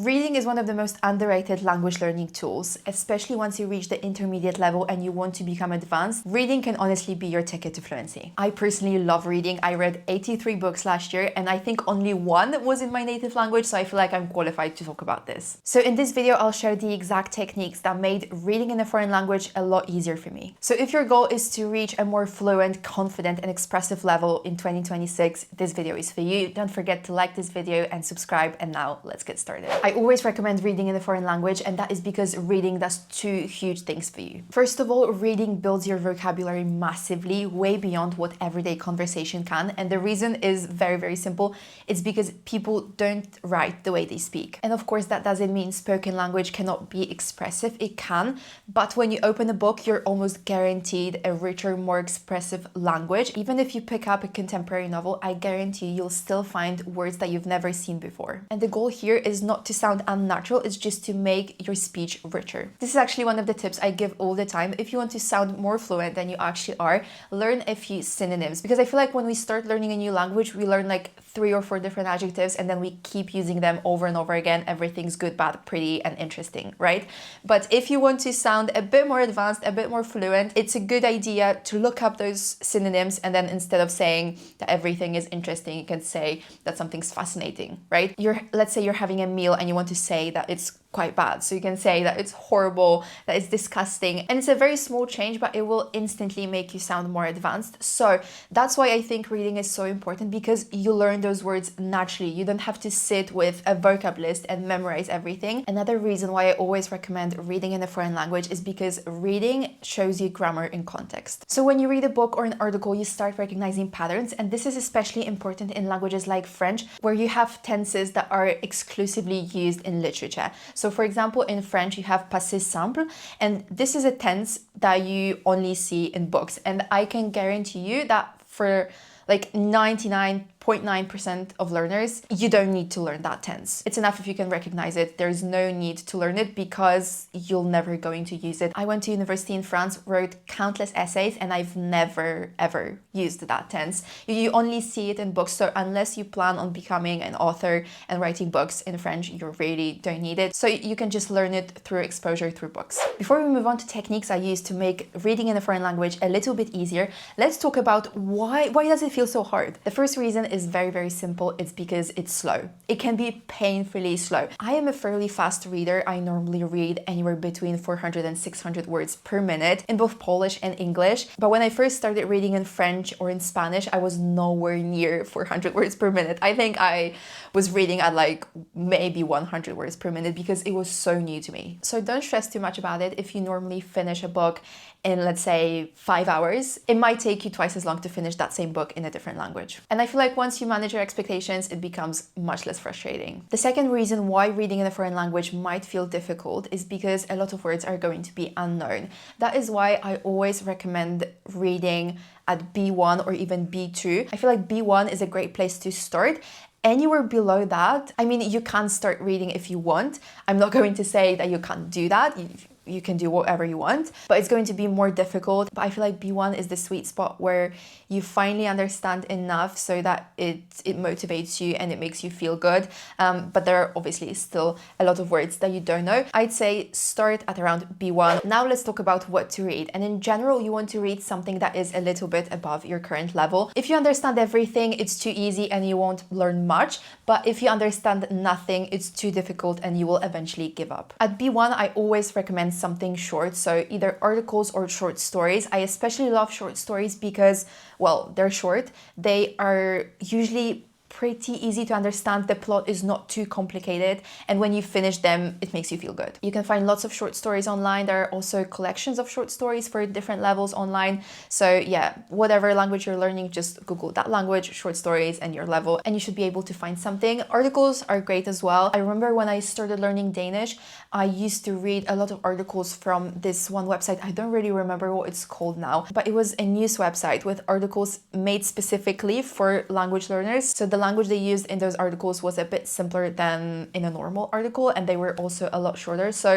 Reading is one of the most underrated language learning tools, especially once you reach the intermediate level and you want to become advanced. Reading can honestly be your ticket to fluency. I personally love reading. I read 83 books last year and I think only one was in my native language, so I feel like I'm qualified to talk about this. So in this video, I'll share the exact techniques that made reading in a foreign language a lot easier for me. So if your goal is to reach a more fluent, confident, and expressive level in 2026, this video is for you. Don't forget to like this video and subscribe, and now let's get started. I always recommend reading in a foreign language, and that is because reading does two huge things for you. First of all, reading builds your vocabulary massively, way beyond what everyday conversation can, and the reason is very, very simple. It's because people don't write the way they speak. And of course, that doesn't mean spoken language cannot be expressive. It can, but when you open a book, you're almost guaranteed a richer, more expressive language. Even if you pick up a contemporary novel, I guarantee you'll still find words that you've never seen before. And the goal here is not to sound unnatural, it's just to make your speech richer. This is actually one of the tips I give all the time. If you want to sound more fluent than you actually are, learn a few synonyms, because I feel like when we start learning a new language, we learn like 3 or 4 different adjectives and then we keep using them over and over again. Everything's good, bad, pretty, and interesting, right? But if you want to sound a bit more advanced, a bit more fluent, it's a good idea to look up those synonyms, and then instead of saying that everything is interesting, you can say that something's fascinating, right? Let's say you're having a meal and you want to say that it's quite bad. So you can say that it's horrible, that it's disgusting. And it's a very small change, but it will instantly make you sound more advanced. So that's why I think reading is so important, because you learn those words naturally. You don't have to sit with a vocab list and memorize everything. Another reason why I always recommend reading in a foreign language is because reading shows you grammar in context. So when you read a book or an article, you start recognizing patterns. And this is especially important in languages like French, where you have tenses that are exclusively used in literature. So for example, in French, you have passé simple, and this is a tense that you only see in books. And I can guarantee you that for like 99.9% of learners, you don't need to learn that tense. It's enough if you can recognize it. There's no need to learn it because you're never going to use it. I went to university in France, wrote countless essays, and I've never ever used that tense. You only see it in books. So unless you plan on becoming an author and writing books in French, you really don't need it. So you can just learn it through exposure through books. Before we move on to techniques I use to make reading in a foreign language a little bit easier, let's talk about why does it feel so hard? The first reason is very, very simple. It's because it's slow. It can be painfully slow. I am a fairly fast reader. I normally read anywhere between 400 and 600 words per minute in both Polish and English. But when I first started reading in French or in Spanish, I was nowhere near 400 words per minute. I think I was reading at like maybe 100 words per minute because it was so new to me. So don't stress too much about it. If you normally finish a book in, let's say, 5 hours, it might take you twice as long to finish that same book in a different language. And I feel like once you manage your expectations, it becomes much less frustrating. The second reason why reading in a foreign language might feel difficult is because a lot of words are going to be unknown. That is why I always recommend reading at B1 or even B2. I feel like B1 is a great place to start. Anywhere below that, I mean, you can start reading if you want. I'm not going to say that you can't do that. You can do whatever you want, but it's going to be more difficult. But I feel like B1 is the sweet spot where you finally understand enough so that it motivates you and it makes you feel good. But there are obviously still a lot of words that you don't know. I'd say start at around B1. Now let's talk about what to read. And in general, you want to read something that is a little bit above your current level. If you understand everything, it's too easy and you won't learn much. But if you understand nothing, it's too difficult and you will eventually give up. At B1, I always recommend something short, so either articles or short stories. I especially love short stories because, well, they're short. They are usually pretty easy to understand. The plot is not too complicated, and when you finish them, it makes you feel good. You can find lots of short stories online. There are also collections of short stories for different levels online. So yeah, whatever language you're learning, just Google that language, short stories, and your level, and you should be able to find something. Articles are great as well. I remember when I started learning Danish, I used to read a lot of articles from this one website. I don't really remember what it's called now, but it was a news website with articles made specifically for language learners. So the language they used in those articles was a bit simpler than in a normal article, and they were also a lot shorter. So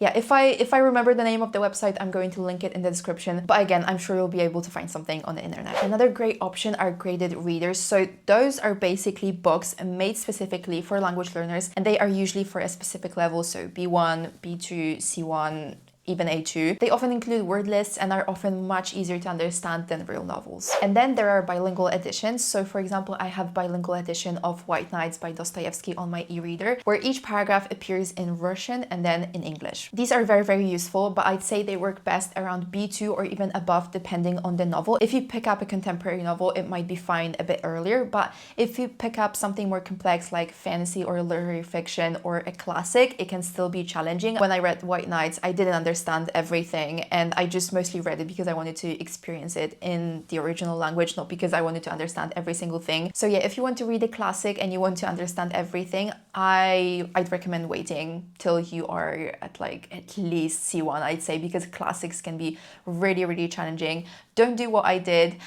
yeah, if I remember the name of the website, I'm going to link it in the description. But again, I'm sure you'll be able to find something on the internet. Another great option are graded readers. So those are basically books made specifically for language learners, and they are usually for a specific level, so B1, B2, C1, even A2. They often include word lists and are often much easier to understand than real novels. And then there are bilingual editions. So for example, I have bilingual edition of White Nights by Dostoevsky on my e-reader, where each paragraph appears in Russian and then in English. These are very, very useful, but I'd say they work best around B2 or even above, depending on the novel. If you pick up a contemporary novel, it might be fine a bit earlier, but if you pick up something more complex like fantasy or literary fiction or a classic, it can still be challenging. When I read White Nights, I didn't understand everything, and I just mostly read it because I wanted to experience it in the original language, not because I wanted to understand every single thing. So yeah, if you want to read a classic and you want to understand everything, I'd recommend waiting till you are at like at least C1, I'd say, because classics can be really, really challenging. Don't do what I did.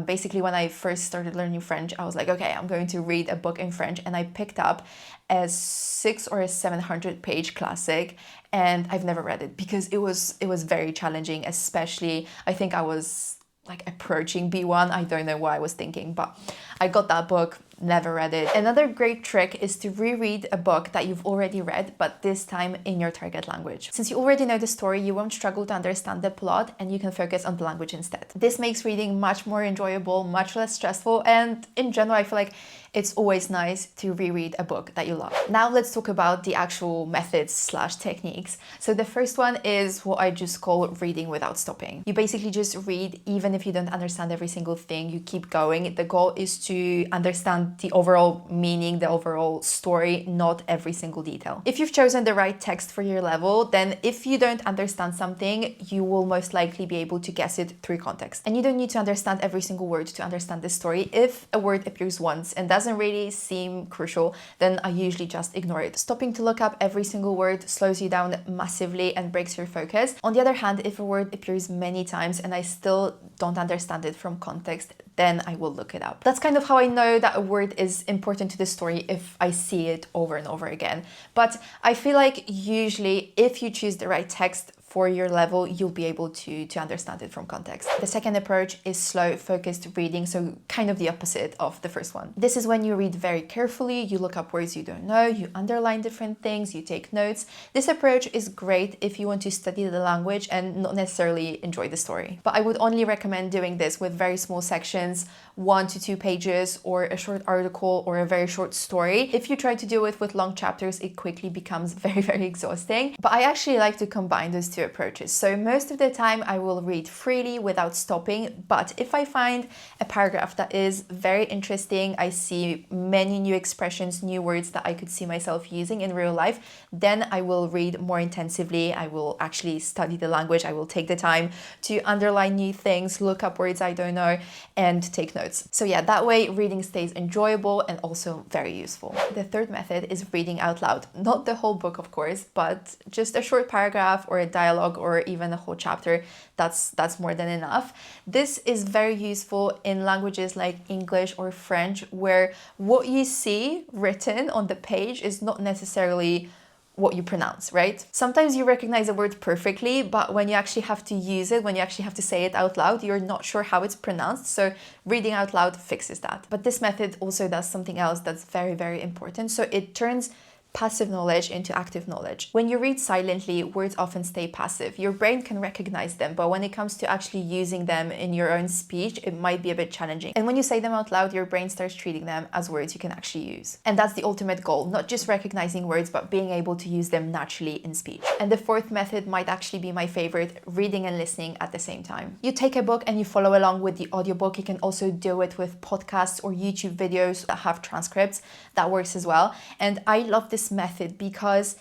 Basically, when I first started learning French, I was like, okay, I'm going to read a book in French, and I picked up a 600 or a 700 page classic, and I've never read it because it was very challenging. Especially, I think I was like approaching B1. I don't know what I was thinking, but I got that book, never read it. Another great trick is to reread a book that you've already read, but this time in your target language. Since you already know the story, you won't struggle to understand the plot, and you can focus on the language instead. This makes reading much more enjoyable, much less stressful, and in general, I feel like it's always nice to reread a book that you love. Now let's talk about the actual methods / techniques. So the first one is what I just call reading without stopping. You basically just read, even if you don't understand every single thing, you keep going. The goal is to understand the overall meaning, the overall story, not every single detail. If you've chosen the right text for your level, then if you don't understand something, you will most likely be able to guess it through context. And you don't need to understand every single word to understand the story. If a word appears once and doesn't really seem crucial, then I usually just ignore it. Stopping to look up every single word slows you down massively and breaks your focus. On the other hand, if a word appears many times and I still don't understand it from context, then I will look it up. That's kind of how I know that a word is important to the story, if I see it over and over again. But I feel like usually if you choose the right text for your level, you'll be able to understand it from context. The second approach is slow, focused reading, so kind of the opposite of the first one. This is when you read very carefully, you look up words you don't know, you underline different things, you take notes. This approach is great if you want to study the language and not necessarily enjoy the story. But I would only recommend doing this with very small sections, 1 to 2 pages, or a short article, or a very short story. If you try to do it with long chapters, it quickly becomes very, very exhausting. But I actually like to combine those two approaches. So most of the time I will read freely without stopping, but if I find a paragraph that is very interesting, I see many new expressions, new words that I could see myself using in real life, then I will read more intensively. I will actually study the language. I will take the time to underline new things, look up words I don't know, and take notes. So yeah, that way reading stays enjoyable and also very useful. The third method is reading out loud. Not the whole book, of course, but just a short paragraph or a dialogue or even a whole chapter. That's more than enough. This is very useful in languages like English or French, where what you see written on the page is not necessarily what you pronounce, right? Sometimes you recognize a word perfectly, but when you actually have to use it, when you actually have to say it out loud, you're not sure how it's pronounced. So reading out loud fixes that. But this method also does something else that's very, very important. So it turns passive knowledge into active knowledge. When you read silently, words often stay passive. Your brain can recognize them, but when it comes to actually using them in your own speech, it might be a bit challenging. And when you say them out loud, your brain starts treating them as words you can actually use. And that's the ultimate goal, not just recognizing words, but being able to use them naturally in speech. And the fourth method might actually be my favorite, reading and listening at the same time. You take a book and you follow along with the audiobook. You can also do it with podcasts or YouTube videos that have transcripts. That works as well. And I love this method because,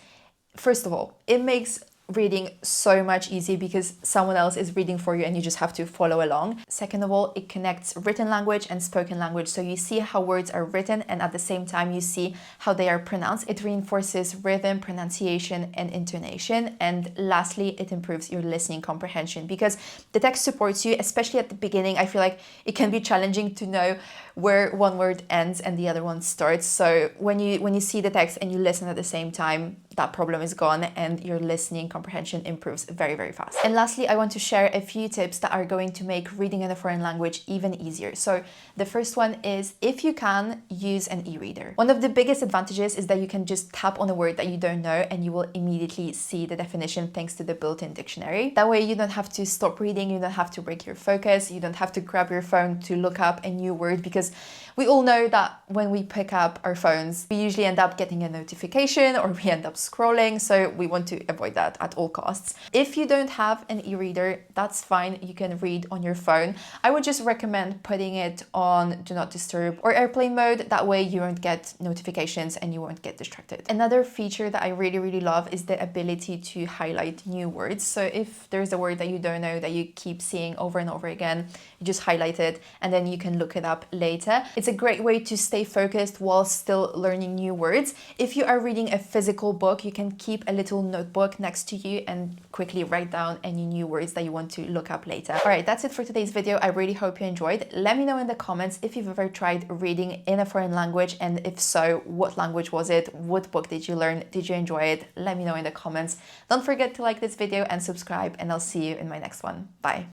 first of all, it makes reading so much easier because someone else is reading for you and you just have to follow along. Second of all, it connects written language and spoken language. So you see how words are written and at the same time you see how they are pronounced. It reinforces rhythm, pronunciation, and intonation. And lastly, it improves your listening comprehension because the text supports you, especially at the beginning. I feel like it can be challenging to know where one word ends and the other one starts. So when you see the text and you listen at the same time, that problem is gone and your listening comprehension improves very, very fast. And lastly, I want to share a few tips that are going to make reading in a foreign language even easier. So the first one is, if you can, use an e-reader. One of the biggest advantages is that you can just tap on a word that you don't know and you will immediately see the definition thanks to the built-in dictionary. That way you don't have to stop reading, you don't have to break your focus, you don't have to grab your phone to look up a new word, because we all know that when we pick up our phones, we usually end up getting a notification or we end up scrolling, so we want to avoid that at all costs. If you don't have an e-reader, that's fine, you can read on your phone. I would just recommend putting it on Do Not Disturb or airplane mode, that way you won't get notifications and you won't get distracted. Another feature that I really, really love is the ability to highlight new words. So if there's a word that you don't know that you keep seeing over and over again, you just highlight it and then you can look it up later. It's a great way to stay focused while still learning new words. If you are reading a physical book, you can keep a little notebook next to you and quickly write down any new words that you want to look up later. All right, that's it for today's video. I really hope you enjoyed. Let me know in the comments if you've ever tried reading in a foreign language, and if so, what language was it? What book did you learn? Did you enjoy it? Let me know in the comments. Don't forget to like this video and subscribe, and I'll see you in my next one. Bye.